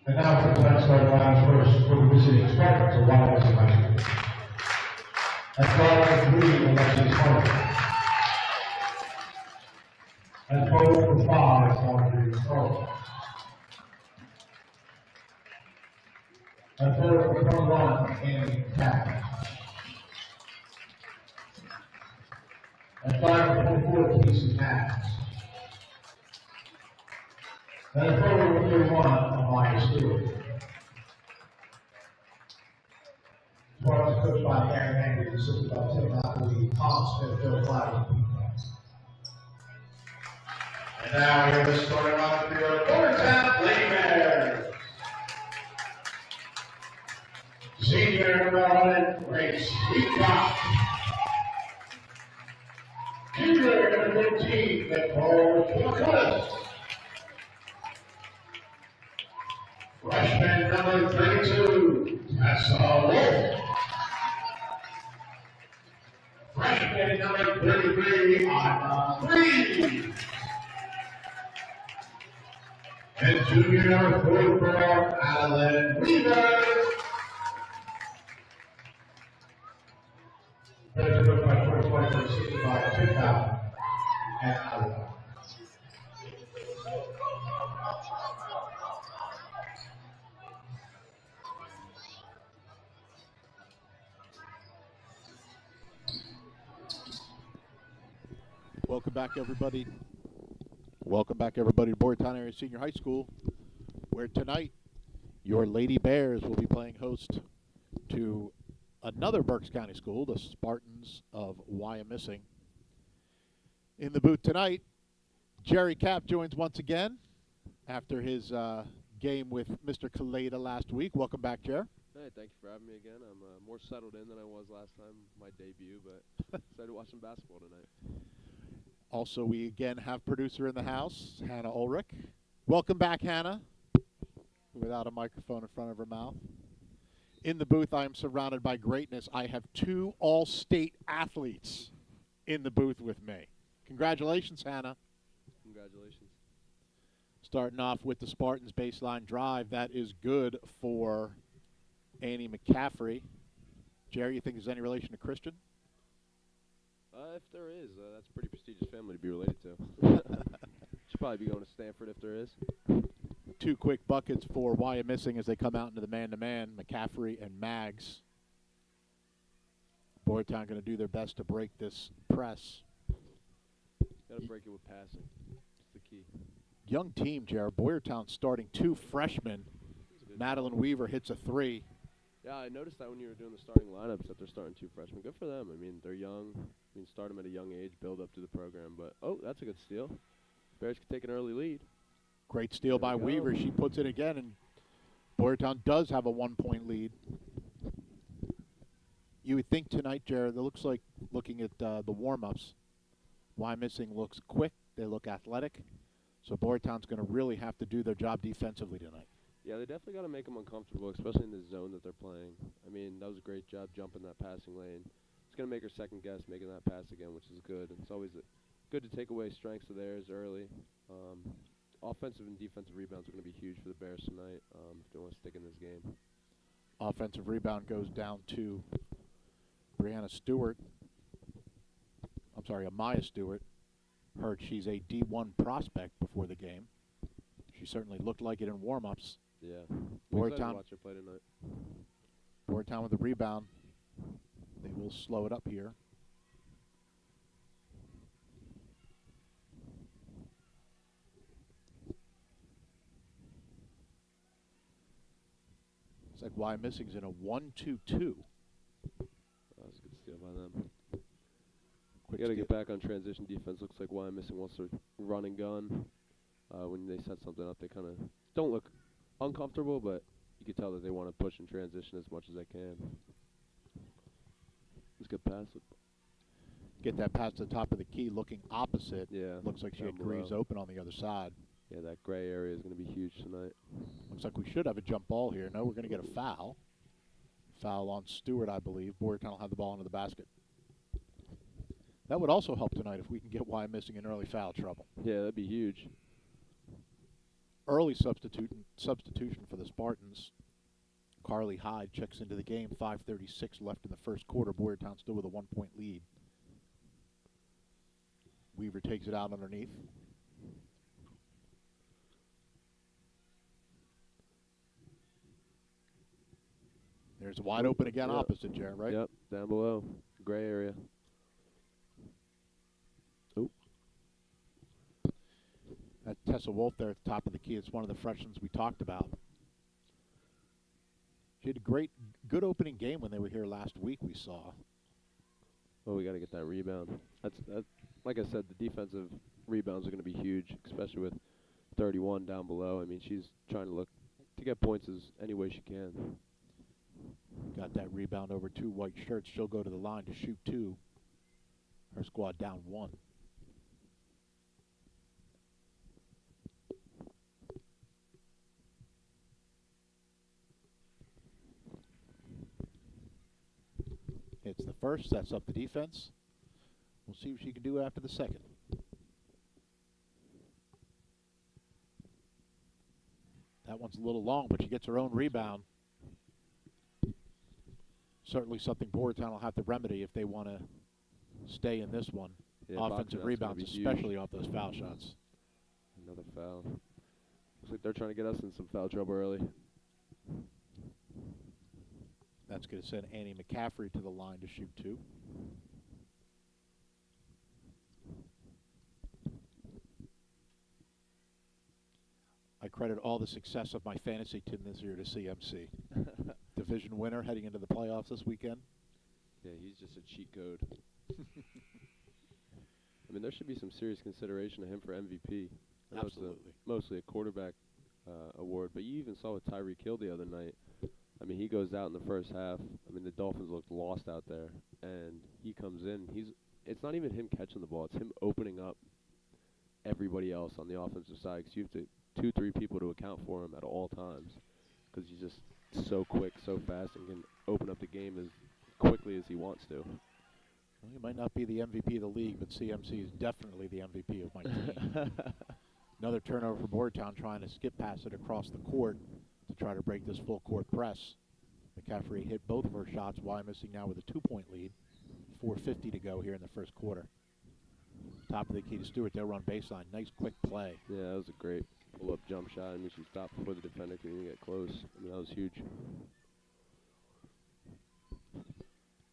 And now for tonight's starting lineup first, we'll be visiting Spartans of Wyomissing High School. At guard for 3, Alexis Hunter. At forward for 5, Audrey Carter. At forward for 21, Annie Tappan. At 5 for 24, Casey Adams. At forward for 31, Amaya Stewart. Spartans coached by Aaron Andrews, assisted by Tim Napoli, Tom Smith, Bill Clyde, and Pete Johnson. And now we have the starting lineup for the Boyertown Lady Bears. Senior number 11, Grace Leacock. Junior number 15, Nicole McCullough. Freshman number 32, Tessa Wolf. Freshman number 33, Anna Reed. And junior number 44, Adeline Weaver. President by 2025, Tim Powell and Adeline. Welcome back, everybody. Welcome back, everybody, to Boyertown Area Senior High School, where tonight your Lady Bears will be playing host to another Berks County school, the Spartans of Wyomissing. In the booth tonight, Jerry Kapp joins once again after his game with Mr. Kaleda last week. Welcome back, Jerry. Hey, thank you for having me again. I'm more settled in than I was last time, my debut, but excited to watch some basketball tonight. Also, we again have producer in the house, Hannah Ulrich. Welcome back, Hannah, without a microphone in front of her mouth. In the booth, I am surrounded by greatness. I have 2 all-state athletes in the booth with me. Congratulations, Hannah. Congratulations. Starting off with the Spartans baseline drive. That is good for Annie McCaffrey. Jerry, you think there's any relation to Christian? If there is, that's a pretty prestigious family to be related to. Should probably be going to Stanford if there is. 2 quick buckets for Wyomissing as they come out into the man-to-man, McCaffrey and Maggs. Boyertown going to do their best to break this press. Got to break it with passing. That's the key. Young team, Jared. Boyertown starting 2 freshmen. Madeline Weaver hits a 3. Yeah, I noticed that when you were doing the starting lineups that they're starting 2 freshmen. Good for them. I mean, they're young. You can start them at a young age, build up to the program. But, oh, that's a good steal. Bears can take an early lead. Great steal by Weaver. She puts it again, and Boyertown does have a 1-point lead. You would think tonight, Jared, it looks like looking at the warm-ups, Wyomissing looks quick. They look athletic. So Boyertown's going to really have to do their job defensively tonight. Yeah, they definitely got to make them uncomfortable, especially in the zone that they're playing. I mean, that was a great job jumping that passing lane. It's going to make her second guess making that pass again, which is good. And it's always good to take away strengths of theirs early. Offensive and defensive rebounds are going to be huge for the Bears tonight if they want to stick in this game. Offensive rebound goes down to Amaya Stewart. Heard she's a D1 prospect before the game. She certainly looked like it in warm-ups. Yeah. Boyertown watch her play tonight. Boyertown with the rebound. They will slow it up here. It's like Wyomissing's in a 1-2-2. That was a good steal by them. We got to get back on transition defense. Looks like Wyomissing wants to run and gun. When they set something up, they kind of don't look uncomfortable, but you can tell that they want to push and transition as much as they can. It's a good pass. Get that pass to the top of the key, looking opposite. Yeah. Looks like she had Greaves open on the other side. Yeah, that gray area is going to be huge tonight. Looks like we should have a jump ball here. No, we're going to get a foul. Foul on Stewart, I believe. Boyertown will have the ball into the basket. That would also help tonight if we can get Wyomissing in early foul trouble. Yeah, that'd be huge. early substitution for the Spartans. Carly Hyde checks into the game. 5:36 left in the first quarter. Boyertown still with a 1-point lead. Weaver takes it out underneath. There's a wide open again opposite, Jared, right? Yep, down below. Gray area. Oop. That's Tessa Wolf there at the top of the key. It's one of the freshmen we talked about. She had a good opening game when they were here last week, we saw. Well, we got to get that rebound. That's like I said, the defensive rebounds are going to be huge, especially with 31 down below. I mean, she's trying to look to get points as any way she can. Got that rebound over 2 white shirts. She'll go to the line to shoot 2. Her squad down 1. Hits the first, sets up the defense. We'll see what she can do after the second. That one's a little long, but she gets her own rebound. Certainly something Boyertown will have to remedy if they want to stay in this one. Yeah, offensive rebounds, especially off those foul shots. Another foul. Looks like they're trying to get us in some foul trouble early. That's going to send Annie McCaffrey to the line to shoot 2. I credit all the success of my fantasy team this year to CMC. Division winner heading into the playoffs this weekend. Yeah, he's just a cheat code. I mean, there should be some serious consideration of him for MVP. Absolutely. Mostly a quarterback award, but you even saw with Tyreek Hill the other night. I mean, he goes out in the first half. I mean, the Dolphins looked lost out there, and he comes in. It's not even him catching the ball. It's him opening up everybody else on the offensive side, because you have to 2-3 people to account for him at all times, because he's just so quick, so fast, and can open up the game as quickly as he wants to. Well, he might not be the MVP of the league, but CMC is definitely the MVP of my team. Another turnover for Boyertown, trying to skip past it across the court to try to break this full court press. McCaffrey hit both of her shots. Wyomissing now with a 2-point lead. 4:50 to go here in the first quarter. Top of the key to Stewart. They'll run baseline. Nice quick play. Yeah, that was a great pull-up jump shot. I mean, she stopped before the defender could even get close. I mean, that was huge.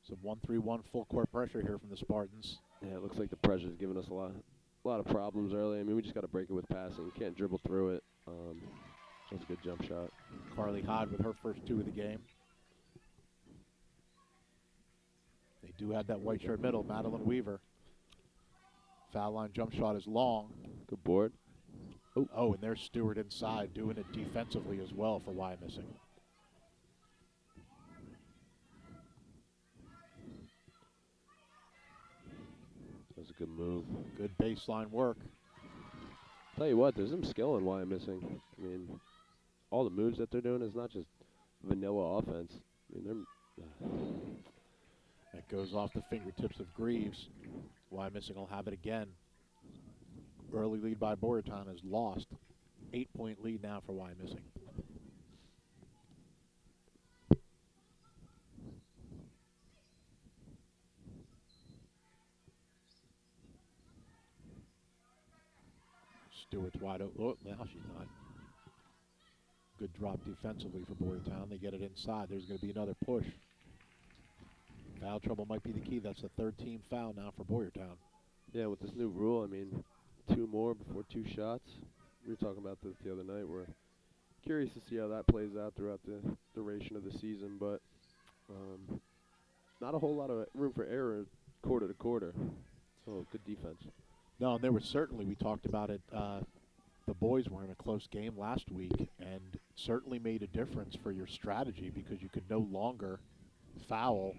Some 1-3-1 full court pressure here from the Spartans. Yeah, it looks like the pressure's giving us a lot of problems early. I mean, we just got to break it with passing. You can't dribble through it. That's a good jump shot. Carly Hyde with her first 2 of the game. They do have that white shirt middle, Madeline Weaver. Foul line jump shot is long. Good board. Oh, and there's Stewart inside doing it defensively as well for Wyomissing. That was a good move. Good baseline work. Tell you what, there's some skill in Wyomissing. I mean, all the moves that they're doing is not just vanilla offense. I mean, That goes off the fingertips of Greaves. Wyomissing will have it again. Early lead by Boyertown is lost. 8-point lead now for Wyomissing. Stewart's wide open. Oh, now she's not. Good drop defensively for Boyertown. They get it inside. There's going to be another push. Foul trouble might be the key. That's the 3rd team foul now for Boyertown. yeah, with this new rule, I mean, 2 more before 2 shots. We were talking about this the other night. We're curious to see how that plays out throughout the duration of the season, but not a whole lot of room for error quarter to quarter. So good defense. No, and there was certainly, we talked about it, the boys were in a close game last week, and certainly made a difference for your strategy because you could no longer foul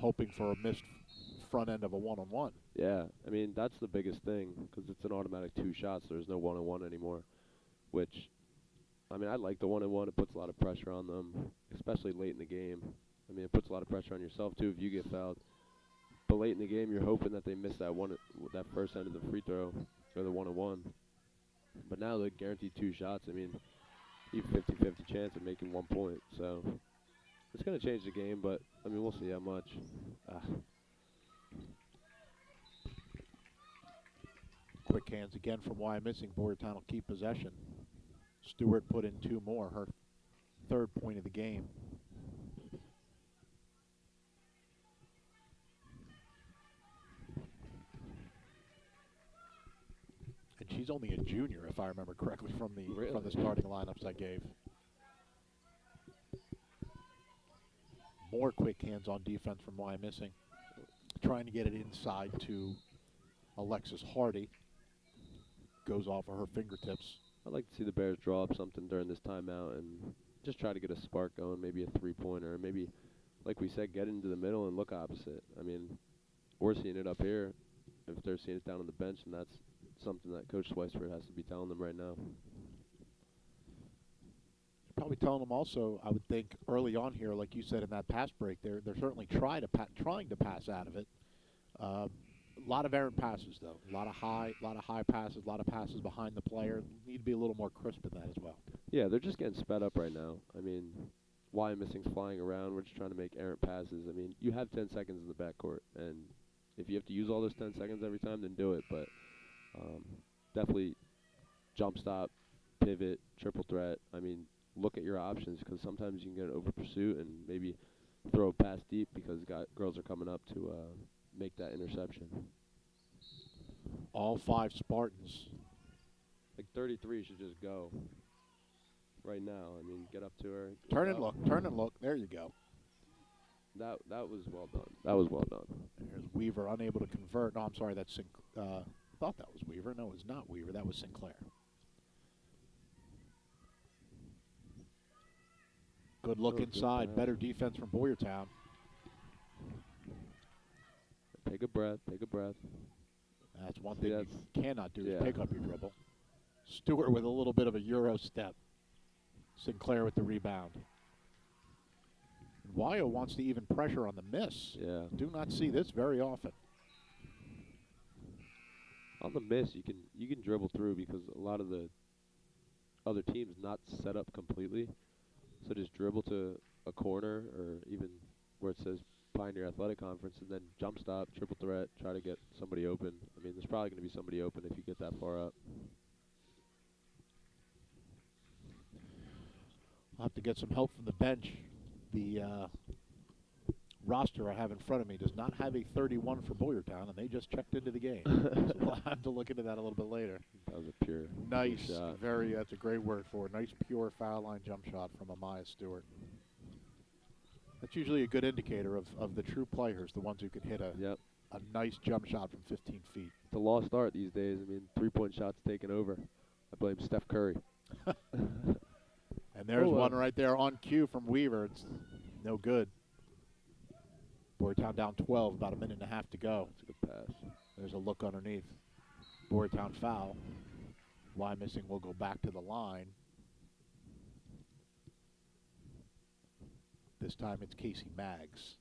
hoping for a missed front end of a one-on-one. Yeah, I mean, that's the biggest thing because it's an automatic 2 shots. There's no one-on-one anymore, which, I mean, I like the one-on-one. It puts a lot of pressure on them, especially late in the game. I mean, it puts a lot of pressure on yourself, too, if you get fouled. But late in the game, you're hoping that they miss that first end of the free throw or the one-on-one. But now they're guaranteed 2 shots. I mean, you have 50-50 chance of making 1 point. So it's going to change the game, but, I mean, we'll see how much. Quick hands again from Wyomissing. Boyertown will keep possession. Stewart put in 2 more, her 3rd point of the game. And she's only a junior, if I remember correctly, from the starting lineups I gave. More quick hands on defense from Wyomissing. Trying to get it inside to Alexis Hardy. Goes off of her fingertips. I'd like to see the Bears draw up something during this timeout and just try to get a spark going, maybe a 3-pointer, maybe, like we said, get into the middle and look opposite. I mean, we're seeing it up here. If they're seeing it down on the bench, and that's something that Coach Sweisford has to be telling them right now. Probably telling them also, I would think, early on here, like you said in that pass break, they're certainly trying to pass out of it. A lot of errant passes, though. A lot of high passes, a lot of passes behind the player. Need to be a little more crisp in that as well. Yeah, they're just getting sped up right now. I mean, Wyomissing's flying around. We're just trying to make errant passes. I mean, you have 10 seconds in the backcourt, and if you have to use all those 10 seconds every time, then do it. But definitely jump stop, pivot, triple threat. I mean, look at your options, because sometimes you can get an over pursuit and maybe throw a pass deep because girls are coming up to make that interception. All 5 Spartans. Like 33 should just go right now. I mean, get up to her. Turn and look. There you go. That was well done. That was well done. There's Weaver unable to convert. No, I'm sorry. That's I thought that was Weaver. No, it's not Weaver. That was Sinclair. Good look inside. Better defense from Boyertown. Take a breath. Take a breath. That's one thing you cannot do is pick up your dribble. Stewart with a little bit of a Euro step. Sinclair with the rebound. Wyo wants to even pressure on the miss. Yeah. Do not see this very often. On the miss, you can dribble through because a lot of the other teams not set up completely. So just dribble to a corner or even where it says Pioneer Athletic Conference and then jump stop, triple threat, try to get somebody open. I mean, there's probably going to be somebody open if you get that far up. I'll have to get some help from the bench. The roster I have in front of me does not have a 31 for Boyertown, and they just checked into the game. So we'll have to look into that a little bit later. That was a pure nice shot. That's a great word for it. Nice, pure foul line jump shot from Amaya Stewart. That's usually a good indicator of the true players, the ones who can hit a nice jump shot from 15 feet. It's a lost art these days. I mean, 3-point shots taken over. I blame Steph Curry. And there's one right there on cue from Weaver. It's no good. Boyertown down 12, about a minute and a half to go. That's a good pass. There's a look underneath. Boyertown foul. Wyomissing will go back to the line. This time it's Casey Maggs.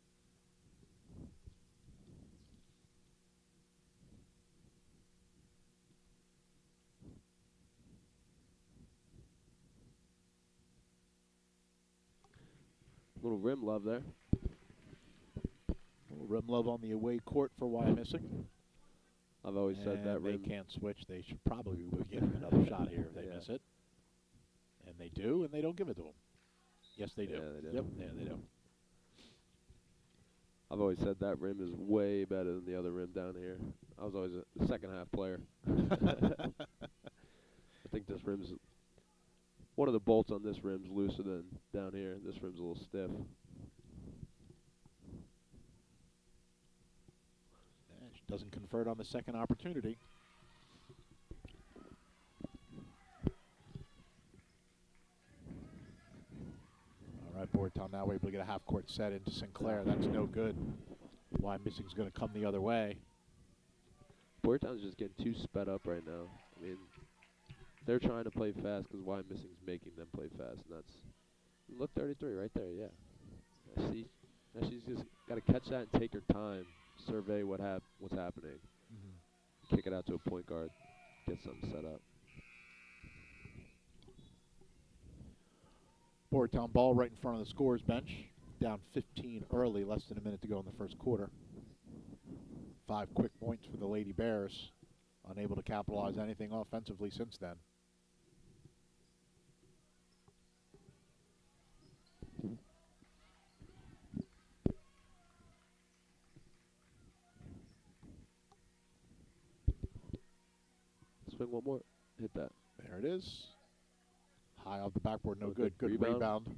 Little rim love there. Little rim love on the away court for Wyomissing. I've always said that they rim. can't switch. They should probably give them another shot here if they miss it. And they do, and they don't give it to them. Yes, they do. Yeah, they do. Yep, yeah, they do. I've always said that rim is way better than the other rim down here. I was always a second-half player. I think this rim's one of the bolts on this rim's looser than down here. This rim's a little stiff. She doesn't convert on the second opportunity. All right, Boyertown now able to get a half-court set into Sinclair. That's no good. Wyomissing's going to come the other way. Boyertown's just getting too sped up right now. I mean, they're trying to play fast because Wyomissing's making them play fast, and that's look 33 right there. Yeah. See, now she's just got to catch that and take her time, survey what's happening, kick it out to a point guard, get something set up. Boyertown ball right in front of the scorer's bench. Down 15 early, less than a minute to go in the first quarter. 5 quick points for the Lady Bears. Unable to capitalize anything offensively since then. Swing one more. Hit that. There it is. High off the backboard, no Oh, good. good Good rebound.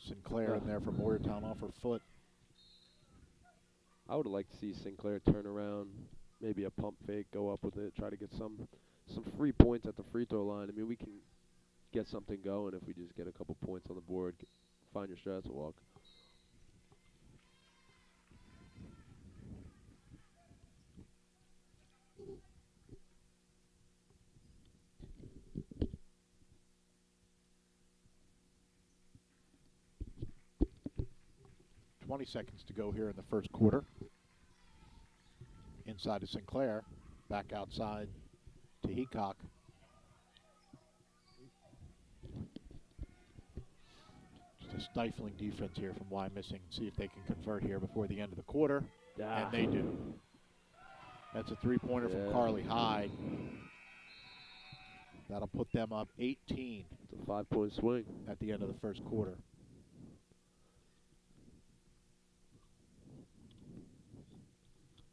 Sinclair in there for Boyertown off her foot. I would have liked to see Sinclair turn around, maybe a pump fake, go up with it, try to get some free points at the free throw line. I mean, we can get something going if we just get a couple points on the board. Find your strats and walk. Seconds to go here in the first quarter. Inside to Sinclair. Back outside to Heacock. Just a stifling defense here from Wyomissing. See if they can convert here before the end of the quarter. And they do. That's a three-pointer from Carly Hyde. That'll put them up 18. It's a 5-point swing at the end of the first quarter.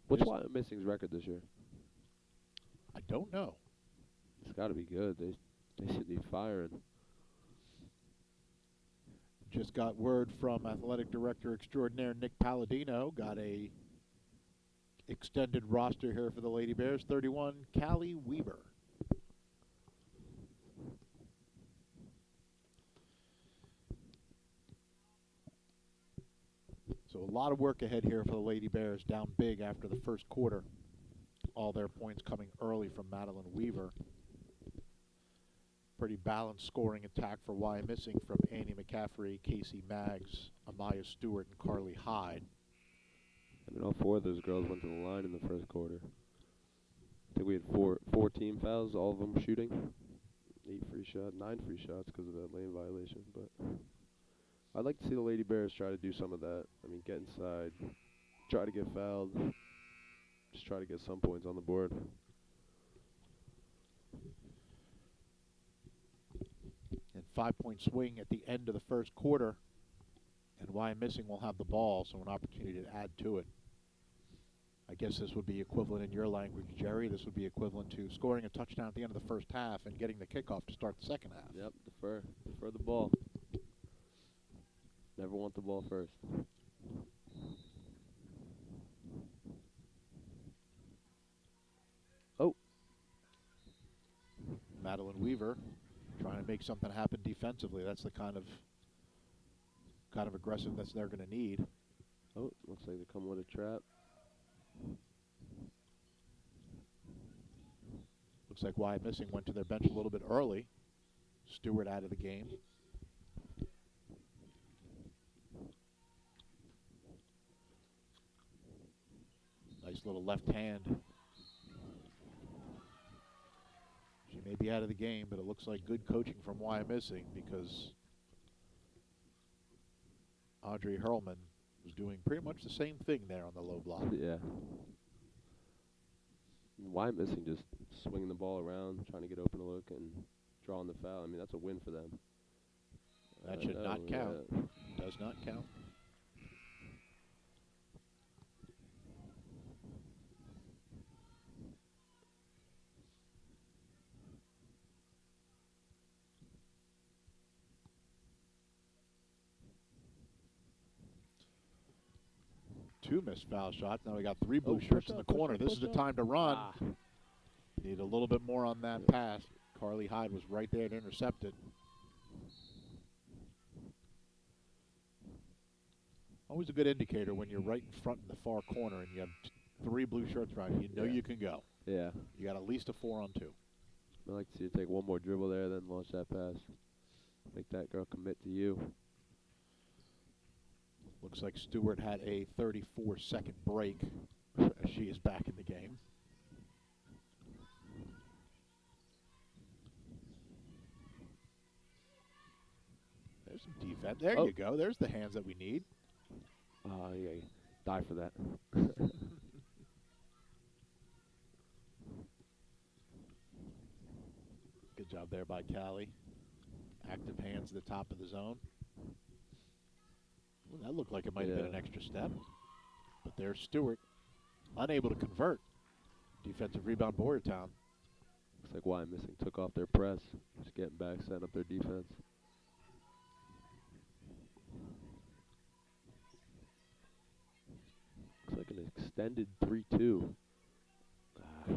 What's Wyomissing's record this year? I don't know. It's got to be good. They should be firing. Just got word from athletic director extraordinaire Nick Palladino. Got a extended roster here for the Lady Bears. 31, Callie Weber. So a lot of work ahead here for the Lady Bears, down big after the first quarter. All their points coming early from Madeline Weaver. Pretty balanced scoring attack for Wyomissing from Annie McCaffrey, Casey Maggs, Amaya Stewart, and Carly Hyde. I mean, all 4 of those girls went to the line in the first quarter. I think we had four team fouls, all of them shooting. 9 free shots because of that lane violation, but I'd like to see the Lady Bears try to do some of that. I mean, get inside, try to get fouled, just try to get some points on the board. And 5-point swing at the end of the first quarter. And Wyomissing will have the ball, so an opportunity to add to it. I guess this would be equivalent in your language, Jerry. This would be equivalent to scoring a touchdown at the end of the first half and getting the kickoff to start the second half. Yep, defer the ball. Never want the ball first. Oh. Madeline Weaver trying to make something happen defensively. That's the kind of aggressiveness they're going to need. Oh, looks like they come with a trap. Looks like Wyomissing went to their bench a little bit early. Stewart out of the game. Nice little left hand. She may be out of the game, but it looks like good coaching from Wyomissing because Audrey Hurlman was doing pretty much the same thing there on the low block. Yeah. Wyomissing just swinging the ball around, trying to get open a look and drawing the foul. I mean, that's a win for them. That should not count. Yeah. Does not count. Two missed foul shots. Now we got 3 blue shirts in the corner. This is the time to run. Need a little bit more on that pass. Carly Hyde was right there to intercept it. Always a good indicator when you're right in front in the far corner and you have 3 blue shirts around you. You know you can go. Yeah. You got at least a 4-on-2. I'd like to see you take one more dribble there, then launch that pass. Make that girl commit to you. Looks like Stewart had a 34-second break as she is back in the game. There's some defense. There Oh. you go. There's the hands that we need. Yeah, die for that. Good job there by Callie. Active hands at the top of the zone. Well, that looked like it might have been an extra step. But there's Stewart, unable to convert. Defensive rebound, Boyertown. Looks like Wyomissing took off their press. Just getting back, setting up their defense. Looks like an extended 3-2.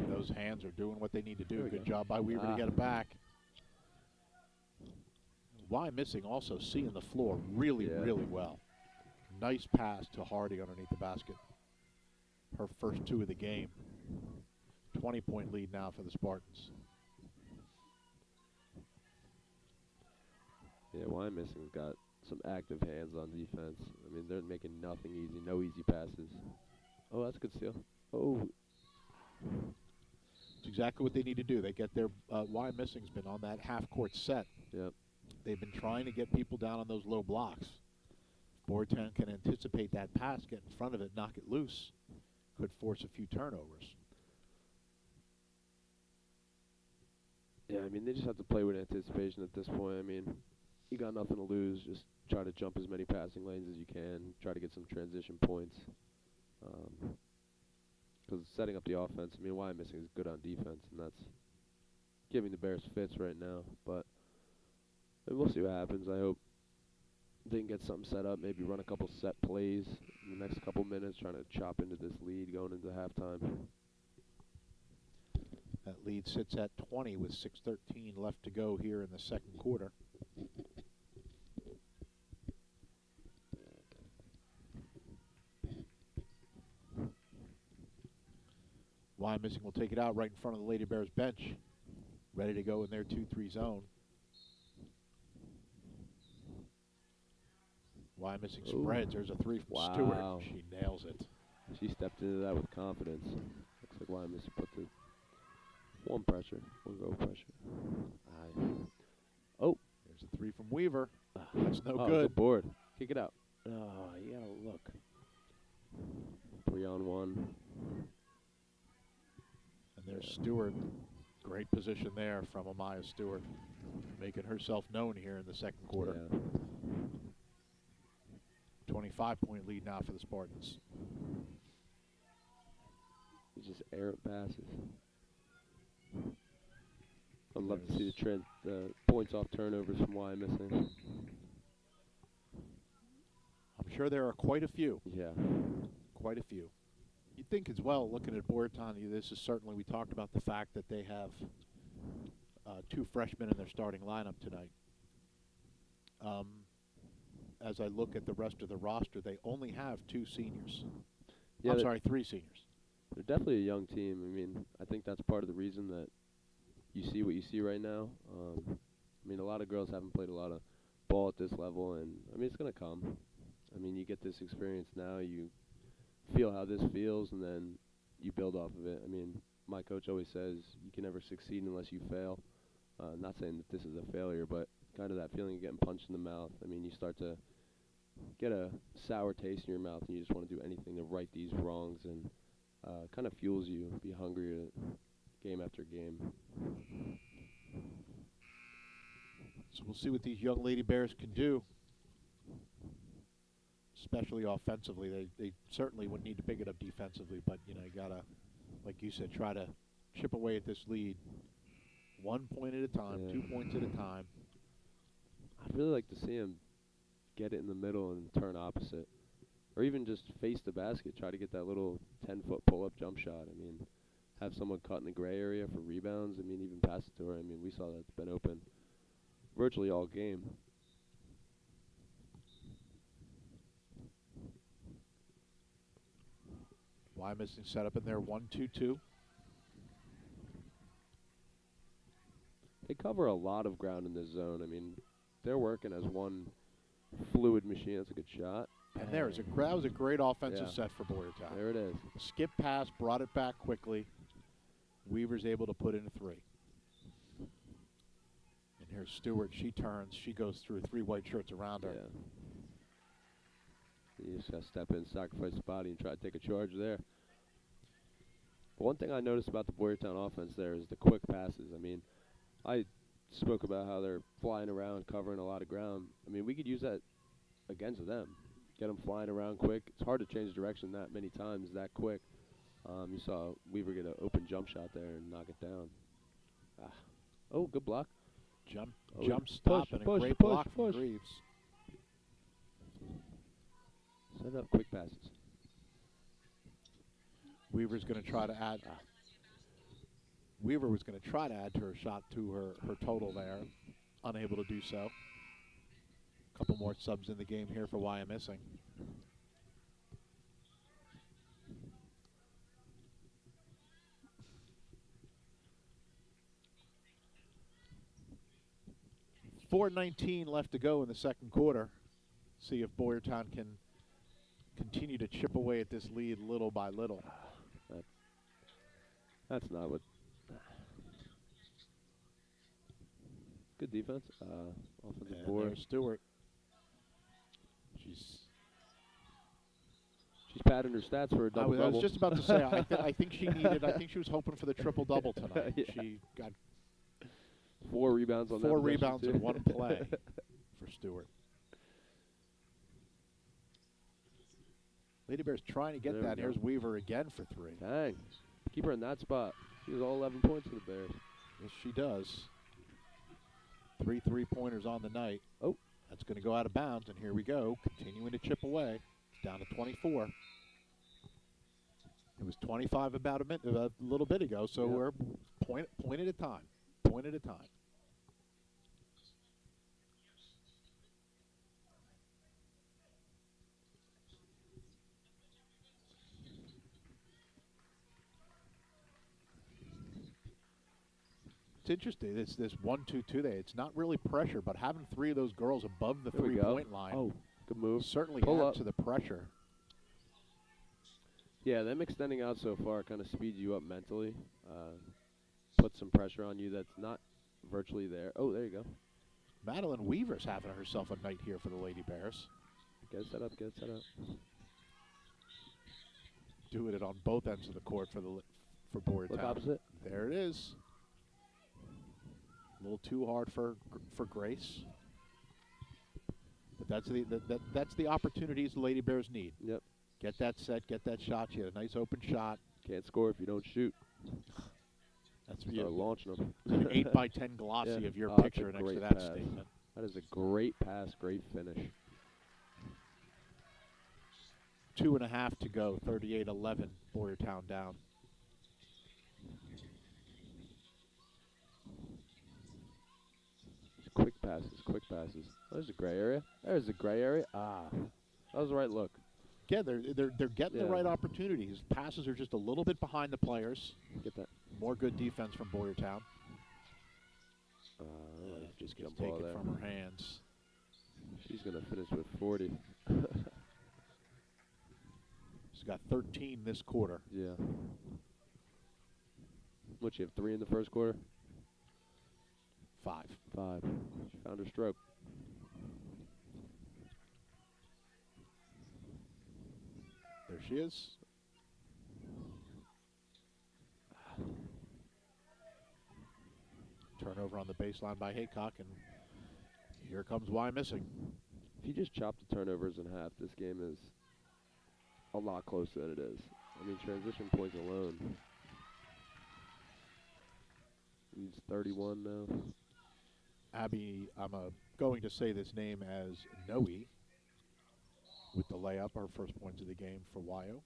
Those hands are doing what they need to do. There we Good go. job by Weaver to get it back. Wyomissing also seeing the floor really, really well. Nice pass to Hardy underneath the basket. Her first 2 of the game. 20-point lead now for the Spartans. Yeah, Wyomissing's got some active hands on defense. I mean, they're making nothing easy, no easy passes. Oh, that's a good steal. Oh. It's exactly what they need to do. They get their Wyomissing's been on that half-court set. Yep. They've been trying to get people down on those low blocks. Boyertown can anticipate that pass, get in front of it, knock it loose. Could force a few turnovers. Yeah, I mean, they just have to play with anticipation at this point. I mean, you got nothing to lose. Just try to jump as many passing lanes as you can. Try to get some transition points. Because setting up the offense, I mean, Wyomissing is good on defense, and that's giving the Bears fits right now. But we'll see what happens. I hope they can get something set up, maybe run a couple set plays in the next couple minutes, trying to chop into this lead going into halftime. That lead sits at 20 with 6:13 left to go here in the second quarter. Wyomissing will take it out right in front of the Lady Bears bench, ready to go in their 2-3 zone. Wyomissing spreads. There's a 3 from Stewart. She nails it. She stepped into that with confidence. Looks like Wyomissing put the one pressure, one go pressure. Oh, there's a 3 from Weaver. That's no good. Good board. Kick it out. Oh, you gotta look. 3-on-1. And there's Stewart. Great position there from Amaya Stewart, making herself known here in the second quarter. Yeah. 25-point lead now for the Spartans. It's just errant passes. I'd love to see the points off turnovers from Wyomissing. I'm sure there are quite a few. Yeah. Quite a few. You'd think as well, looking at Boyertown, this is certainly, we talked about the fact that they have 2 freshmen in their starting lineup tonight. As I look at the rest of the roster, they only have 2 seniors. Yeah, I'm sorry, 3 seniors. They're definitely a young team. I mean, I think that's part of the reason that you see what you see right now. I mean, a lot of girls haven't played a lot of ball at this level, and, I mean, it's going to come. I mean, you get this experience now, you feel how this feels, and then you build off of it. I mean, my coach always says you can never succeed unless you fail. Not saying that this is a failure, but kind of that feeling of getting punched in the mouth. I mean, you start to get a sour taste in your mouth, and you just want to do anything to right these wrongs, and kind of fuels you, be hungry game after game. So we'll see what these young Lady Bears can do, especially offensively. They certainly would need to pick it up defensively, but, you got to, like you said, try to chip away at this lead 1 point at a time, 2 points at a time. I'd really like to see him get it in the middle and turn opposite. Or even just face the basket, try to get that little 10-foot pull-up jump shot. I mean, have someone cut in the gray area for rebounds. I mean, even pass it to her. I mean, we saw that's been open virtually all game. Wyomissing set up in their 1-2-2. They cover a lot of ground in this zone. I mean, they're working as one fluid machine. That's a good shot. And that was a great offensive set for Boyertown. There it is. Skip pass, brought it back quickly. Weaver's able to put in a 3. And Here's Stewart. She turns. She goes through 3 white shirts around her. Yeah. You just got to step in, sacrifice the body, and try to take a charge there. But one thing I noticed about the Boyertown offense there is the quick passes. I mean, I spoke about how they're flying around, covering a lot of ground. I mean, we could use that against them. Get them flying around quick. It's hard to change direction that many times that quick. You saw Weaver get an open jump shot there and knock it down. Ah. Oh, good block. Jump Push, stop, and a push, great push, block from push. Greaves. Set up quick passes. Weaver's going to try to add. Weaver was going to try to add to her shot to her total there. Unable to do so. A couple more subs in the game here for Wyomissing. .4:19 left to go in the second quarter. See if Boyertown can continue to chip away at this lead little by little. That's not what. Good defense. Offensive board. There's Stewart. She's padding her stats for a double-double. I was just about to say. I think she needed. I think she was hoping for the triple-double tonight. Yeah. She got 4 rebounds on that. 4 rebounds in 1 play for Stewart. Lady Bears trying to get There that. we go. Here's Weaver again for 3. Dang. Keep her in that spot. She has all 11 points for the Bears. Yes, she does. 3 3-pointers on the night. Oh. That's going to go out of bounds, and here we go. Continuing to chip away. Down to 24. It was 25 about a little bit ago, so we're point at a time. Point at a time. It's interesting. This 1-2-2 there. It's not really pressure, but having 3 of those girls above the 3-point line. Oh, good move. Certainly Pull adds to the pressure. Yeah, them extending out so far kind of speeds you up mentally. Put some pressure on you that's not virtually there. Oh, there you go. Madeline Weaver's having herself a night here for the Lady Bears. Get it set up, get it set up. Doing it on both ends of the court for Boyertown. Look opposite. There it is. A little too hard for Grace. But that's the opportunities the Lady Bears need. Yep. Get that set, get that shot. She had a nice open shot. Can't score if you don't shoot. That's Start launching them. an 8x10 glossy Yeah. of your Oh, that's picture a next to great that pass. statement. That is a great pass, great finish. 2.5 to go. 38-11. Boyertown down. Quick passes, quick passes. There's a gray area. There's a gray area. Ah, that was the right look. Yeah, they're getting the right opportunities. Passes are just a little bit behind the players. Get that. More good defense from Boyertown. Just gets jump ball taken there. from her hands. She's going to finish with 40. She's got 13 this quarter. Yeah. What, you have 3 in the first quarter? 5. 5. She found her stroke. There she is. Turnover on the baseline by Haycock, and here comes Wyomissing. If you just chop the turnovers in half, this game is a lot closer than it is. I mean, transition points alone. He's 31 now. Abby, I'm going to say this name as Noe with the layup, our first points of the game for Wyo.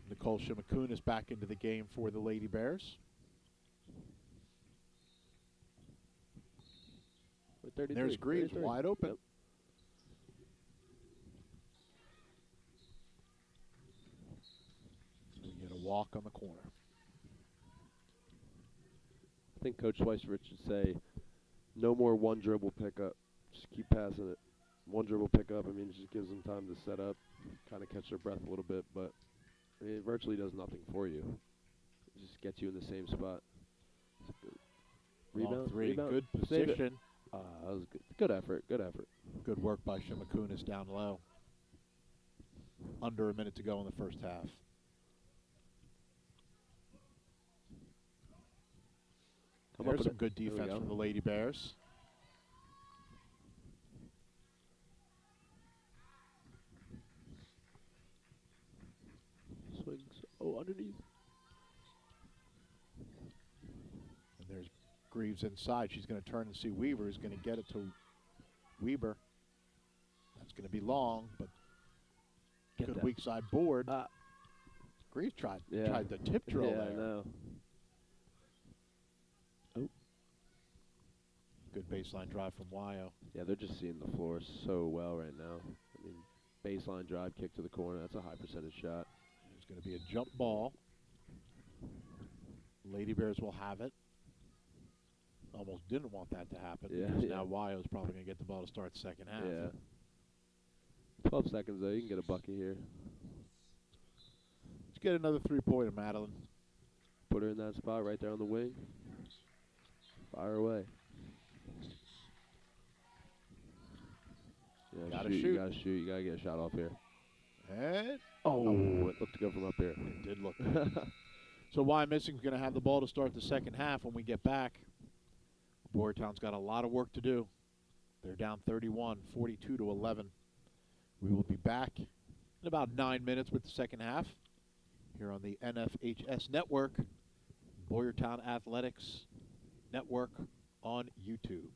Nicole Shimakun is back into the game for the Lady Bears. There's Greaves wide open. Yep. You get a walk on the corner. I think Coach Weisrich should say, no more one dribble pickup. Just keep passing it. One dribble pickup, I mean, it just gives them time to set up, kind of catch their breath a little bit, but I mean, it virtually does nothing for you. It just gets you in the same spot. Long Rebound, three, rebound. good Save it. position. That was good. Good effort, good effort. Good work by Shimakunis down low. Under a minute to go in the first half. There's some good defense from the Lady Bears. Swings. Oh, underneath. And there's Greaves inside. She's going to turn and see Weaver. Who's going to get it to Weber. That's going to be long, but good weak side board. Greaves tried the tip drill there. I know. Oh. Good baseline drive from Wyo. Yeah, they're just seeing the floor so well right now. I mean, baseline drive, kick to the corner. That's a high percentage shot. It's going to be a jump ball. Lady Bears will have it. Almost didn't want that to happen. Yeah, because now Wyo's probably going to get the ball to start the second half. Yeah. 12 seconds, though. You can get a bucket here. Let's get another three-pointer, Madeline. Put her in that spot right there on the wing. Fire away. Yeah, Gotta shoot. You gotta shoot. You gotta get a shot off here. And It looked good from up here. it did look good. So Wyomissing's going to have the ball to start the second half when we get back. Boyertown's got a lot of work to do. They're down 31, 42-11. We will be back in about 9 minutes with the second half here on the NFHS Network, Boyertown Athletics Network on YouTube.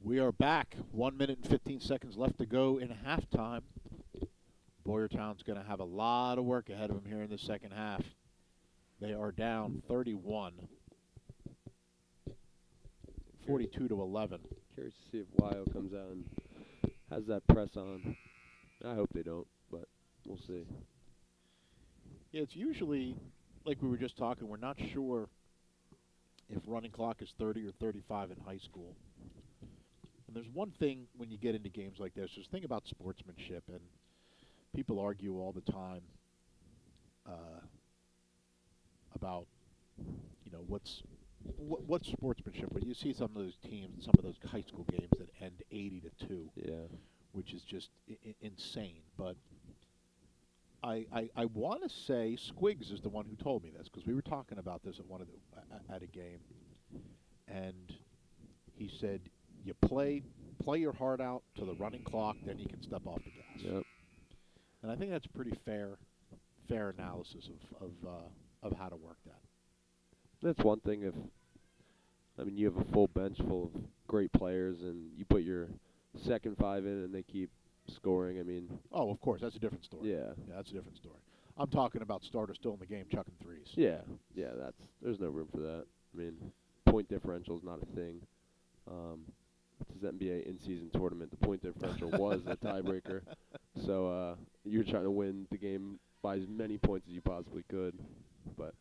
We are back. 1 minute and 15 seconds left to go in halftime. Boyertown's going to have a lot of work ahead of them here in the second half. They are down 31, 42-11. Curious to see if Wyo comes out and has that press on. I hope they don't, but we'll see. Yeah, it's usually, like we were just talking, we're not sure if running clock is 30 or 35 in high school. And there's one thing when you get into games like this, just think about sportsmanship, and people argue all the time about, what's sportsmanship. But you see some of those teams, some of those high school games that end 80-2, which is just insane. But I want to say Squiggs is the one who told me this, because we were talking about this at a game, and he said, you play your heart out to the running clock, then you can step off the gas. Yep. And I think that's a pretty fair analysis of how to work that. That's one thing. You have a full bench full of great players, and you put your second five in, and they keep scoring. Oh, of course, that's a different story. Yeah, that's a different story. I'm talking about starters still in the game chucking threes. Yeah. There's no room for that. Point differential is not a thing. This is NBA in-season tournament. The point differential was a tiebreaker, so you're trying to win the game by as many points as you possibly could. But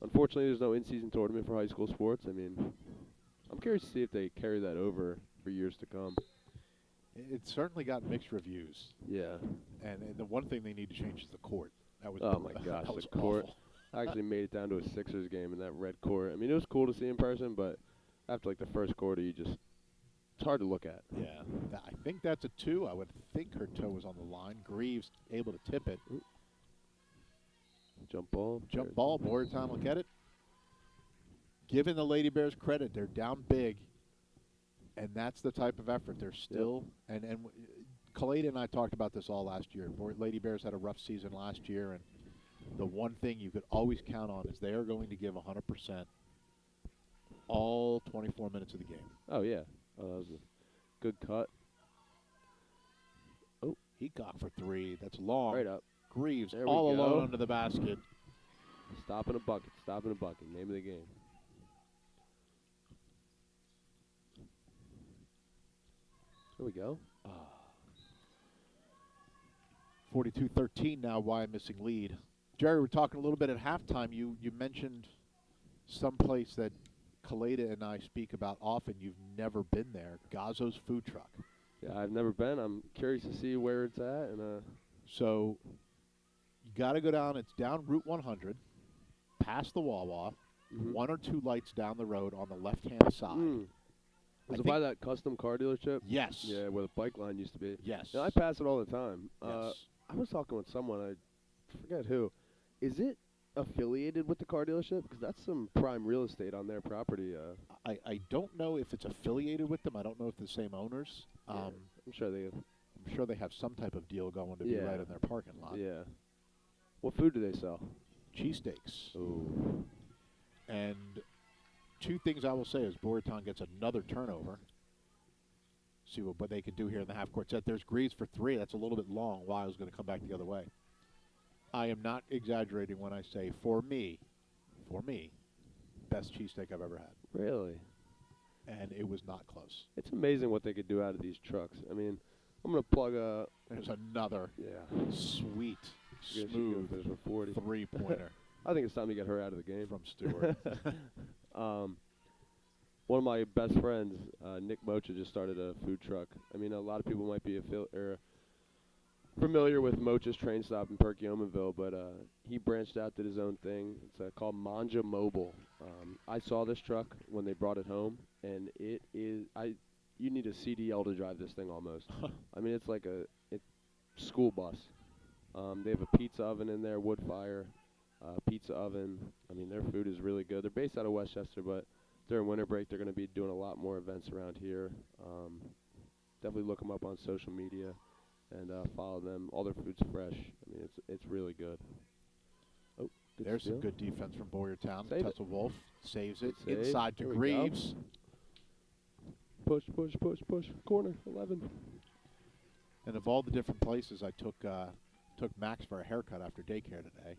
unfortunately, there's no in-season tournament for high school sports. I'm curious to see if they carry that over for years to come. It's certainly got mixed reviews. Yeah. And the one thing they need to change is the court. That was oh my gosh, that was the court. awful. I actually made it down to a Sixers game in that red court. It was cool to see in person, but after the first quarter, it's hard to look at. Yeah. I think that's a 2. I would think her toe was on the line. Greaves able to tip it. Ooh. Jump ball. Boyertown will get it. Giving the Lady Bears credit, they're down big, and that's the type of effort. They're still and Kaleda and I talked about this all last year. Lady Bears had a rough season last year, and the one thing you could always count on is they are going to give 100% all 24 minutes of the game. Oh yeah, that was a good cut. Oh, he got for 3. That's long. Right up. Greaves there all alone under the basket. Stop in a bucket. Name of the game. There we go. 42-13 now, Wyomissing lead. Jerry, we're talking a little bit at halftime. You mentioned someplace that Kaleda and I speak about often. You've never been there, Gazzo's Food Truck. Yeah, I've never been. I'm curious to see where it's at. And So you got to go down. It's down Route 100, past the Wawa, 1 or 2 lights down the road on the left-hand side. Was it by that custom car dealership? Yes. Yeah, where the bike line used to be. Yes. I pass it all the time. Yes. I was talking with someone, I forget who. Is it affiliated with the car dealership? Because that's some prime real estate on their property. I don't know if it's affiliated with them. I don't know if they're the same owners. I'm sure they have some type of deal going to be right in their parking lot. Yeah. What food do they sell? Cheesesteaks. Ooh. And 2 things I will say is Boyertown gets another turnover. See what they can do here in the half-court set. There's Greaves for 3. That's a little bit long. Wyle's going to come back the other way. I am not exaggerating when I say, for me, best cheesesteak I've ever had. Really? And it was not close. It's amazing what they could do out of these trucks. I'm going to plug a... There's another sweet, smooth 3-pointer. I think it's time to get her out of the game. From Stewart. One of my best friends, Nick Mocha, just started a food truck. A lot of people might be familiar with Mocha's train stop in Perkiomenville, but he branched out, did his own thing. It's called Manja Mobile. I saw this truck when they brought it home, and it is you need a CDL to drive this thing almost. It's like a school bus. They have a pizza oven in there, wood fire, pizza oven. Their food is really good. They're based out of Westchester, but during winter break, they're going to be doing a lot more events around here. Definitely look them up on social media and follow them. All their food's fresh. It's really good. Oh, there's some good defense from Boyertown. Save Tessa it. Wolf saves it Save. inside to Here we Greaves. push, push, push, push. Corner, 11. And of all the different places, I took Max for a haircut after daycare today.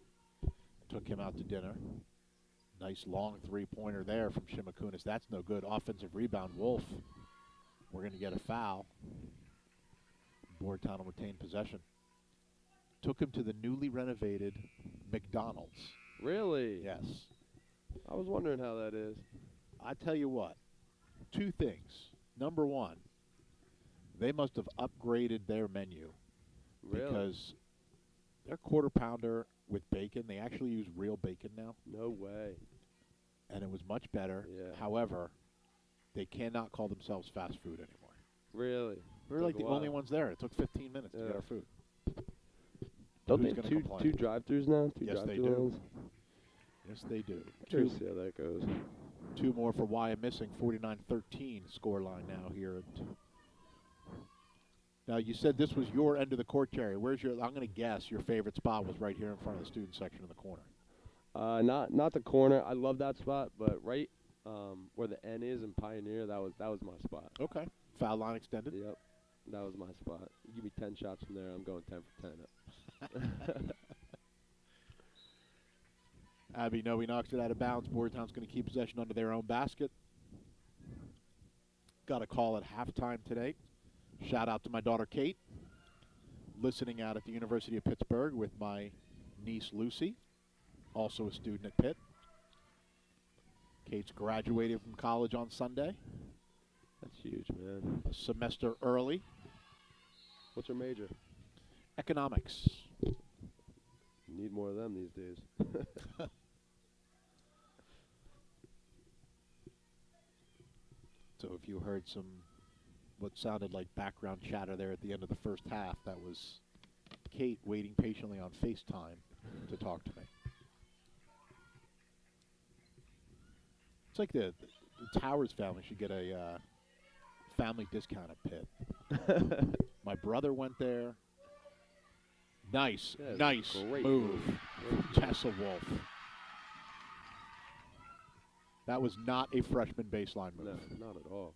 Took him out to dinner. Nice long three-pointer there from Shimakunis. That's no good. Offensive rebound, Wolf. We're going to get a foul. Boyertown will retain possession. Took him to the newly renovated McDonald's. Really? Yes. I was wondering how that is. I tell you what, two things. Number one, they must have upgraded their menu. Really? Because their quarter pounder with bacon, they actually use real bacon now. No way. And it was much better. Yeah. However, they cannot call themselves fast food anymore. Really? We're like the only ones there. It took 15 minutes to get our food. Don't Who's they gonna have complain? two drive-thrus now? Two Yes, they drive-thru do. lanes? Yes, they do. Curious to see how that goes. Two more for Wyomissing, 49-13 scoreline now here. Now, you said this was your end of the court, Jerry. Where's your, I'm going to guess your favorite spot was right here in front of the student section in the corner. Not the corner. I love that spot, but right where the N is in Pioneer, that was my spot. Okay. Foul line extended. Yep. That was my spot. You give me 10 shots from there, I'm going 10 for 10. Abby Noe knocks it out of bounds. Boyertown's going to keep possession under their own basket. Got a call at halftime today. Shout out to my daughter Kate, listening out at the University of Pittsburgh with my niece Lucy, also a student at Pitt. Kate's graduated from college on Sunday. That's huge, man. A semester early. What's her major? Economics. Need more of them these days. So if you heard some, what sounded like background chatter there at the end of the first half, that was Kate waiting patiently on FaceTime to talk to me. It's like the Towers family should get a family discount at Pitt. My brother went there. Nice, Yeah, nice great move. move. Tessa Wolf. That was not a freshman baseline move. No, not at all.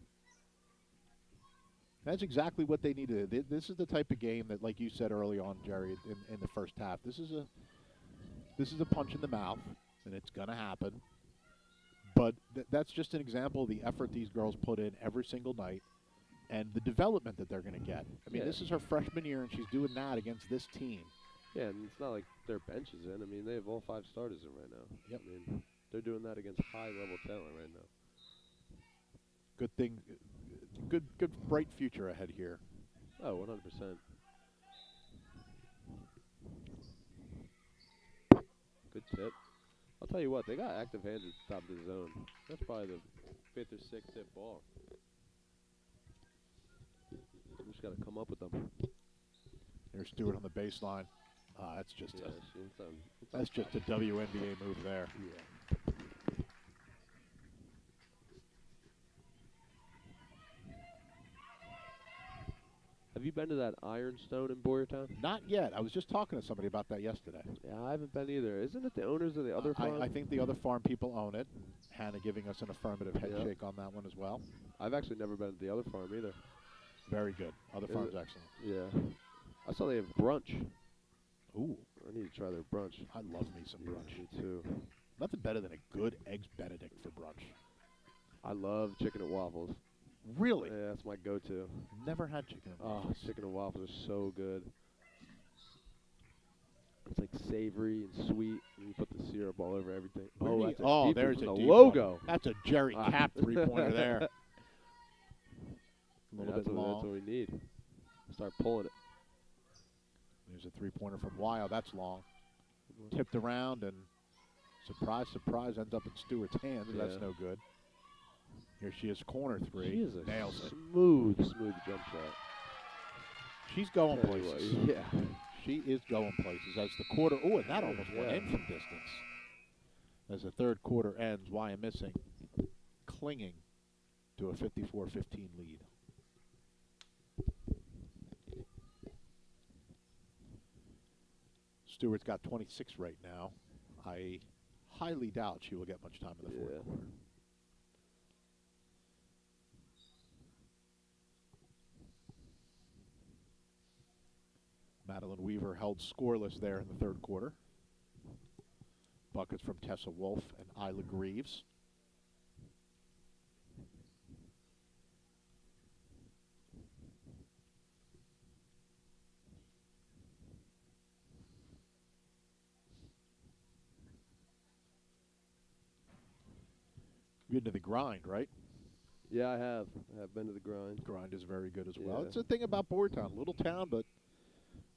That's exactly what they needed. This is the type of game that, like you said early on, Jerry, in the first half, this is a punch in the mouth, and it's going to happen. But that's just an example of the effort these girls put in every single night and the development that they're going to get. I mean, This is her freshman year, and she's doing that against this team. Yeah, and it's not like their bench is in. I mean, they have all 5 starters in right now. Yep. I mean, they're doing that against high-level talent right now. Good thing, good bright future ahead here. Oh, 100%. Good tip. I'll tell you what, they got active hands at the top of the zone. That's probably the 5th or 6th tip ball. We just got to come up with them. There's Stewart on the baseline. That's just Yeah, that's just a WNBA move there. Yeah. Have you been to that Ironstone in Boyertown? Not yet. I was just talking to somebody about that yesterday. Yeah, I haven't been either. Isn't it the owners of the other farm? I think the other farm people own it. And Hannah giving us an affirmative head Yep. shake on that one as well. I've actually never been to the other farm either. Very good. Other Is farm's it? excellent. Yeah. I saw they have brunch. Ooh, I need to try their brunch. I love me some brunch. Me too. Nothing better than a good Eggs Benedict for brunch. I love chicken and waffles. Really? Yeah, that's my go-to. Never had chicken and Oh, waffles. chicken and waffles are so good. It's like savory and sweet, and you put the syrup all over everything. Where do Oh, you- that's a oh, deep there's from a the deep logo. one. That's a Jerry Cap three-pointer there. A little That's bit what, long. That's what we need. Start pulling it. There's a three-pointer from Weil. That's long. Tipped around and surprise, surprise, ends up in Stewart's hands. Yeah. That's no good. Here she is, corner three. She is a Nails it. smooth jump shot. She's going Tell you what, places. yeah. She is going places as the quarter. Oh, and that almost went Yeah. in from distance. As the third quarter ends, Wyomissing clinging to a 54-15 lead. Stewart's got 26 right now. I highly doubt she will get much time in the fourth Yeah. quarter. Madeline Weaver held scoreless there in the third quarter. Buckets from Tessa Wolf and Isla Greaves. You're into the grind, right? Yeah, I have. I have been to the grind. Grind is very good as well. Yeah. It's a thing about Boyertown, little town, but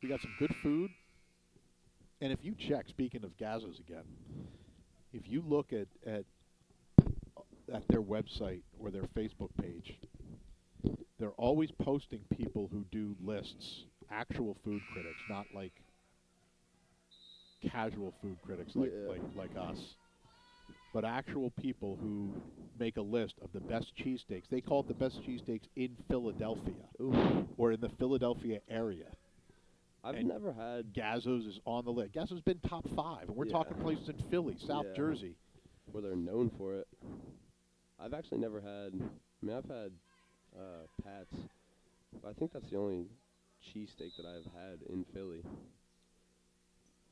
we got some good food. And if you check, speaking of Gazos again, if you look at their website or their Facebook page, they're always posting people who do lists, actual food critics, not like casual food critics like us, but actual people who make a list of the best cheesesteaks. They call it the best cheesesteaks in Philadelphia. Ooh. Or in the Philadelphia area. I've never had. Gazos is on the list. Gazos been top 5, and we're talking places in Philly, South Jersey, where they're known for it. I've actually never had. I mean, I've had Pat's, but I think that's the only cheesesteak that I've had in Philly.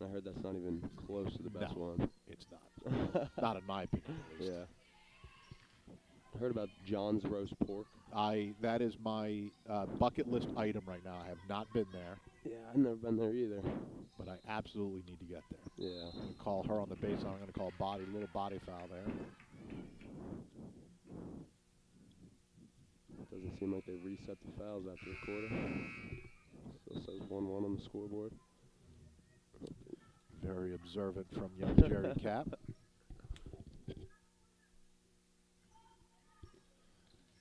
I heard that's not even close to the best one. It's not. Not in my opinion, at least. Yeah. I heard about John's roast pork. That is my bucket list item right now. I have not been there. Yeah, I've never been there either. But I absolutely need to get there. Yeah. I'm going to call her on the base. I'm going to call little body foul there. Doesn't seem like they reset the fouls after the quarter. Still says 1-1 on the scoreboard. Very observant from young Jerry Cap.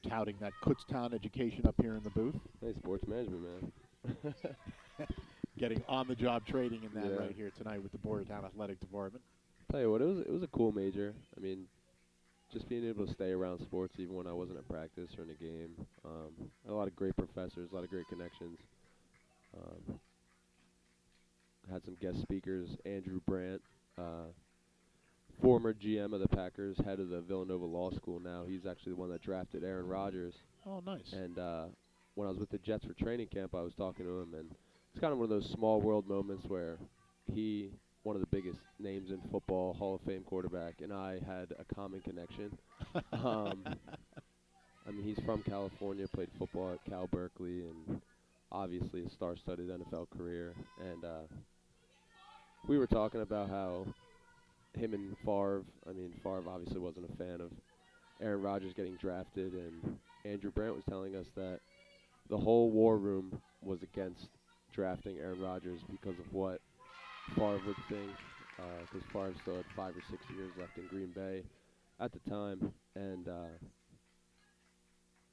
Touting that Kutztown education up here in the booth. Hey, sports management, man. Getting on-the-job training in that right here tonight with the Boyertown Athletic Department. Tell you what, it was a cool major. I mean, just being able to stay around sports even when I wasn't at practice or in a game. A lot of great professors, a lot of great connections. Had some guest speakers. Andrew Brandt, former GM of the Packers, head of the Villanova Law School now. He's actually the one that drafted Aaron Rodgers. Oh, nice. And when I was with the Jets for training camp, I was talking to him, and it's kind of one of those small world moments where he, one of the biggest names in football, Hall of Fame quarterback, and I had a common connection. I mean, he's from California, played football at Cal Berkeley, and obviously a star-studded NFL career. And we were talking about how him and Favre, Favre obviously wasn't a fan of Aaron Rodgers getting drafted, and Andrew Brandt was telling us that the whole war room was against drafting Aaron Rodgers because of what Favre would think, because Favre still had 5 or 6 years left in Green Bay at the time, and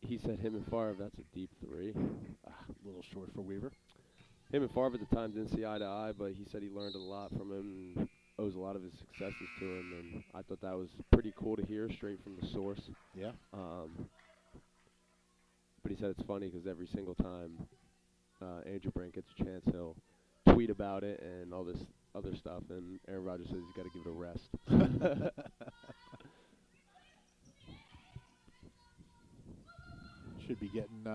he said him and Favre, that's a deep 3. A little short for Weaver. Him and Favre at the time didn't see eye to eye, but he said he learned a lot from him and owes a lot of his successes to him, and I thought that was pretty cool to hear straight from the source. Yeah. But he said it's funny because every single time Andrew Brandt gets a chance, he'll tweet about it and all this other stuff, and Aaron Rodgers says he's got to give it a rest. Should be getting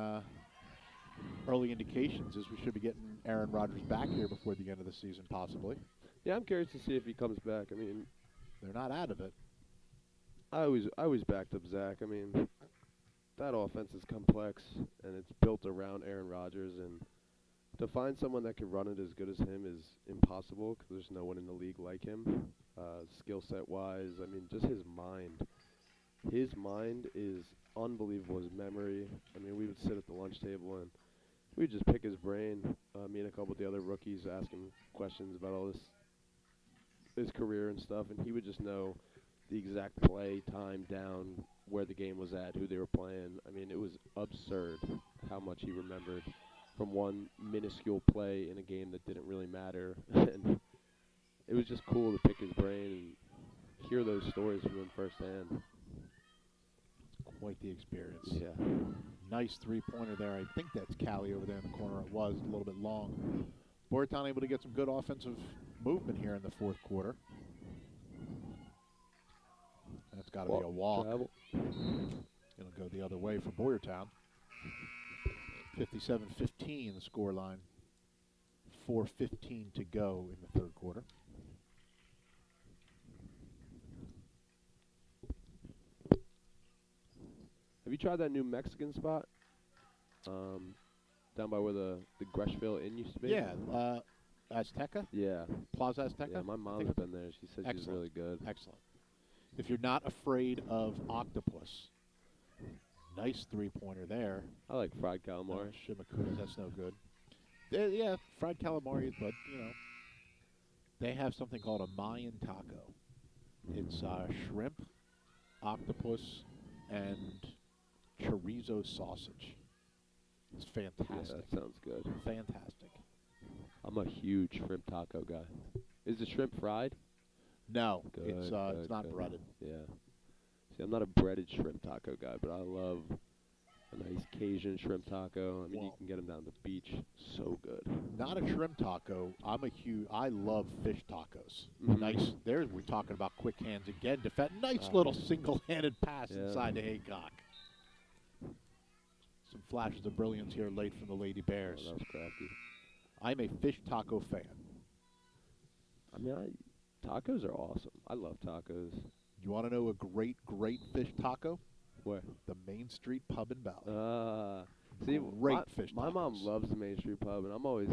early indications as we should be getting Aaron Rodgers back here before the end of the season, possibly. Yeah, I'm curious to see if he comes back. I mean, they're not out of it. I always backed up Zach. I mean, that offense is complex, and it's built around Aaron Rodgers, and to find someone that can run it as good as him is impossible because there's no one in the league like him, skill set wise. I mean, just his mind. His mind is unbelievable. His memory. I mean, we would sit at the lunch table and we'd just pick his brain. Me and a couple of the other rookies ask him questions about all his career and stuff, and he would just know the exact play, time, down, where the game was at, who they were playing. I mean, it was absurd how much he remembered from one minuscule play in a game that didn't really matter. And it was just cool to pick his brain and hear those stories from him firsthand. Quite the experience. Yeah. Nice three-pointer there. I think that's Callie over there in the corner. It was a little bit long. Boyertown able to get some good offensive movement here in the fourth quarter. That's got to be a walk. Travel. It'll go the other way for Boyertown. 57-15 the scoreline 4:15 to go in the third quarter. Have you tried that new Mexican spot? Down by where the Greshville Inn used to be? Yeah, Azteca? Yeah. Plaza Azteca? Yeah, my mom's been there. She said she's really good. Excellent. If you're not afraid of octopus, nice three-pointer there. I like fried calamari. Shimakudas, that's no good. Yeah, fried calamari, but, you know, they have something called a Mayan taco. It's shrimp, octopus, and chorizo sausage. It's fantastic. Yeah, that sounds good. Fantastic. I'm a huge shrimp taco guy. Is the shrimp fried? No, Good, it's good, not good. breaded. Yeah. See, I'm not a breaded shrimp taco guy, but I love a nice Cajun shrimp taco. I mean, you can get them down the beach. So good. Not a shrimp taco. I love fish tacos. Mhm. Nice. There we're talking about quick hands again. Nice little single-handed pass Yeah. inside the Haycock. Some flashes of brilliance here late from the Lady Bears. Oh, that was crafty. I'm a fish taco fan. I mean, tacos are awesome. I love tacos. You want to know a great fish taco? Where? The Main Street Pub in Valley. See, Great fish my mom tacos. loves the Main Street Pub, and I'm always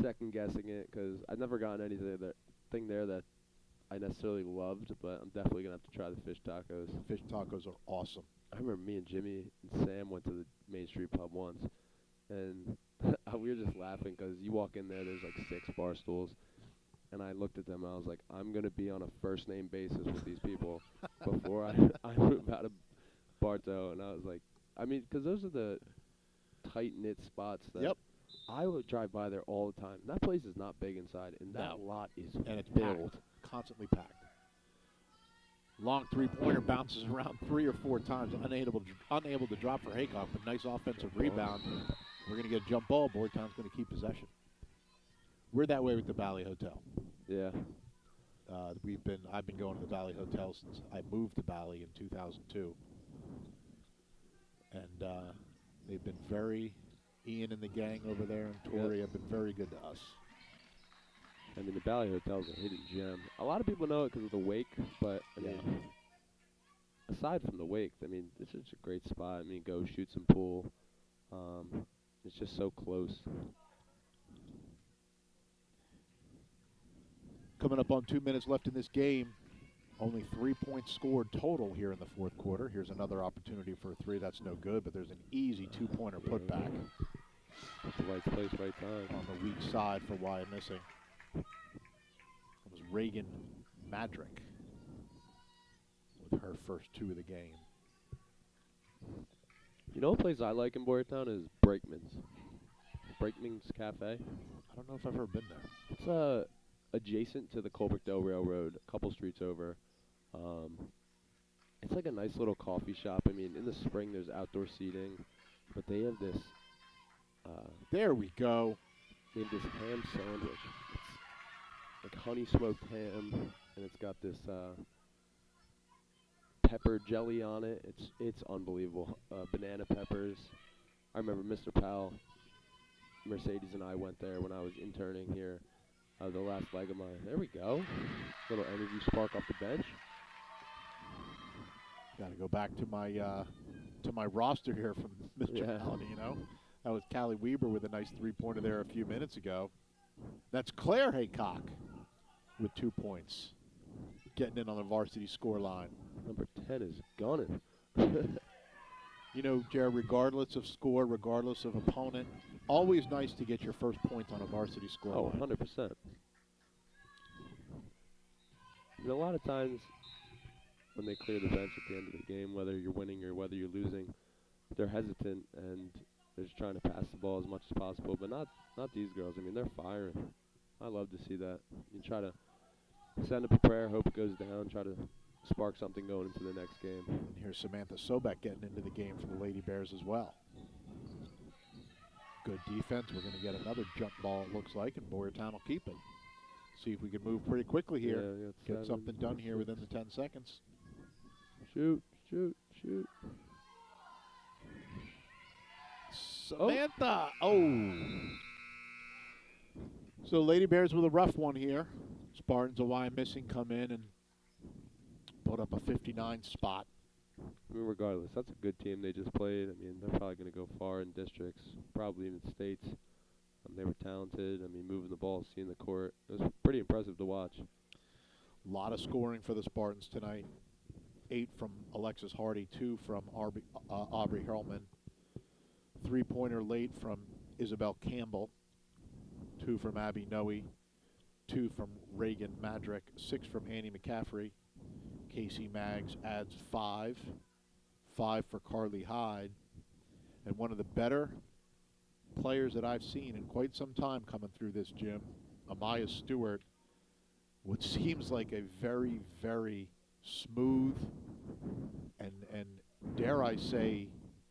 second guessing it because I've never gotten anything there that I necessarily loved, but I'm definitely gonna have to try the fish tacos. Fish tacos are awesome. I remember me and Jimmy and Sam went to the Main Street Pub once, and we were just laughing because you walk in there, there's like 6 bar stools, and I looked at them and I was like, I'm gonna be on a first name basis with these people before I move out of Bartow. And I was like, I mean, because those are the tight knit spots that Yep. I would drive by there all the time. That place is not big inside, and that No. lot is And it's filled. packed. Constantly packed. Long three-pointer bounces around 3 or 4 times, unable to drop for Haycock, but nice offensive rebound. We're going to get a jump ball. Boyertown's going to keep possession. We're that way with the Valley Hotel. Yeah. I've been going to the Valley Hotel since I moved to Valley in 2002, and they've been Ian and the gang over there and Tori have been very good to us. I mean, the Valley Hotel's a hidden gem. A lot of people know it because of the wake, but I mean, aside from the wake, I mean, this is a great spot. I mean, go shoot some pool. It's just so close. Coming up on 2 minutes left in this game. Only 3 points scored total here in the fourth quarter. Here's another opportunity for a 3. That's no good, but there's an easy 2-pointer putback The right place, right time. on the weak side for Wyomissing. It was Reagan Madrick with her first 2 of the game. You know, a place I like in Boyertown is Brakeman's. Brakeman's Cafe. I don't know if I've ever been there. It's adjacent to the Colbrookdale Railroad, a couple streets over. It's like a nice little coffee shop. I mean, in the spring there's outdoor seating, but they have this. There we go. They have this ham sandwich. It's like honey smoked ham, and it's got this pepper jelly on it. It's unbelievable. Banana peppers. I remember Mr. Powell, Mercedes, and I went there when I was interning here. The last leg of mine. There we go. Little energy spark off the bench. Got to go back to my roster here from Mr. Melody, you know. That was Callie Weber with a nice 3-pointer there a few minutes ago. That's Claire Haycock with 2 points, getting in on the varsity score line. Number 10 is gunning. You know, Jared, regardless of score, regardless of opponent, always nice to get your first points on a varsity score Oh, line. 100%. And a lot of times when they clear the bench at the end of the game, whether you're winning or whether you're losing, they're hesitant and they're just trying to pass the ball as much as possible, but not these girls. I mean, they're firing. I love to see that. You try to send up a prayer, hope it goes down, try to spark something going into the next game. And here's Samantha Sobek getting into the game for the Lady Bears as well. Good defense. We're going to get another jump ball, it looks like, and Boyertown will keep it. See if we can move pretty quickly here. Yeah, Get 7, something done here 6. within the 10 seconds. Shoot, shoot, shoot. Samantha! Oh! So Lady Bears with a rough one here. Spartans of Wyomissing come in and put up a 59 spot. I mean, regardless, that's a good team they just played. I mean, they're probably going to go far in districts, probably even states. They were talented. I mean, moving the ball, seeing the court. It was pretty impressive to watch. A lot of scoring for the Spartans tonight. 8 from Alexis Hardy, 2 from Aubrey Hurlman. 3-pointer late from Isabel Campbell. 2 from Abby Noe. 2 from Reagan Madrick. 6 from Annie McCaffrey. Casey Maggs adds 5. 5 for Carly Hyde. And one of the better players that I've seen in quite some time coming through this gym, Amaya Stewart, what seems like a very, very smooth and dare I say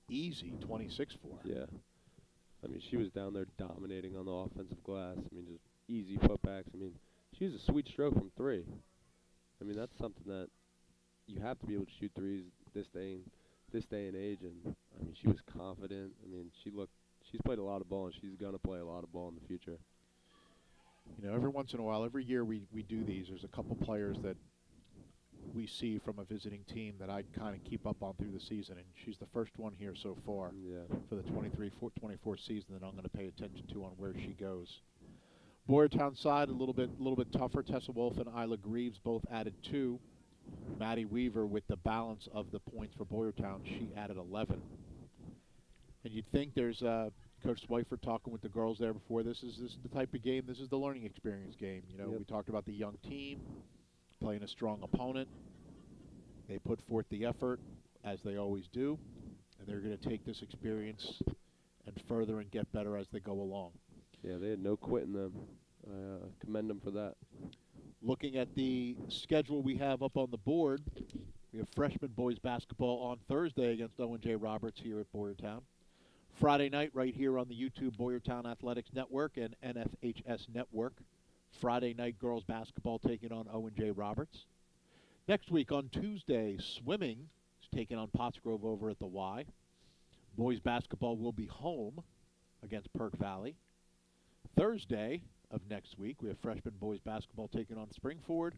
easy 26 for her. Yeah. I mean, she was down there dominating on the offensive glass. I mean, just easy putbacks. I mean, she was a sweet stroke from 3. I mean, that's something that you have to be able to shoot threes this day and age. And I mean, she was confident. I mean, she's played a lot of ball, and she's gonna play a lot of ball in the future. You know, every once in a while, every year we do these, there's a couple players that we see from a visiting team that I kind of keep up on through the season, and she's the first one here so far for the 23-24 season that I'm going to pay attention to on where she goes. Boyertown side, a little bit tougher. Tessa Wolf and Isla Greaves both added 2. Maddie Weaver with the balance of the points for Boyertown, she added 11. And you'd think there's Coach Swifer talking with the girls there before. This is the type of game. This is the learning experience game. You know, we talked about the young team playing a strong opponent. They put forth the effort, as they always do, and they're going to take this experience and further and get better as they go along. Yeah, they had no quit in them. I commend them for that. Looking at the schedule we have up on the board, we have freshman boys basketball on Thursday against Owen J. Roberts here at Boyertown. Friday night right here on the YouTube Boyertown Athletics Network and NFHS Network. Friday night girls basketball taking on Owen J. Roberts. Next week on Tuesday, swimming is taking on Pottsgrove over at the Y. Boys basketball will be home against Perk Valley. Thursday of next week, we have freshman boys basketball taking on Springford.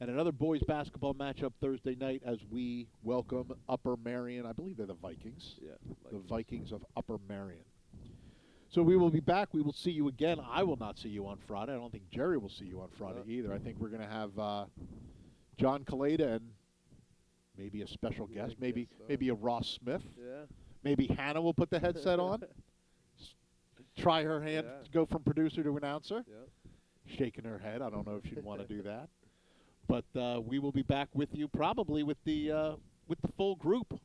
And another boys basketball matchup Thursday night as we welcome Upper Marion. I believe they're the Vikings. Yeah, The Vikings of Upper Marion. So we will be back. We will see you again. I will not see you on Friday. I don't think Jerry will see you on Friday either. I think we're going to have John Kaleda and maybe a special guest, maybe a Ross Smith. Yeah. Maybe Hannah will put the headset on. Try her hand to go from producer to announcer. Yeah. Shaking her head. I don't know if she'd want to do that. But we will be back with you probably with the full group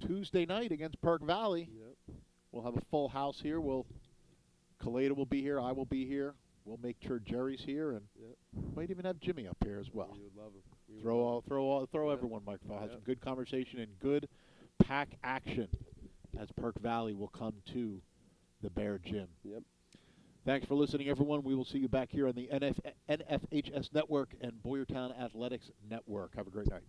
Tuesday night against Perk Valley. Yep. We'll have a full house here. Kaleda will be here. I will be here. We'll make sure Jerry's here, and might even have Jimmy up here as well. We would love him. Throw everyone microphone. Have some good conversation and good pack action as Perk Valley will come to the Bear Gym. Yep. Thanks for listening, everyone. We will see you back here on the NFHS Network and Boyertown Athletics Network. Have a great night.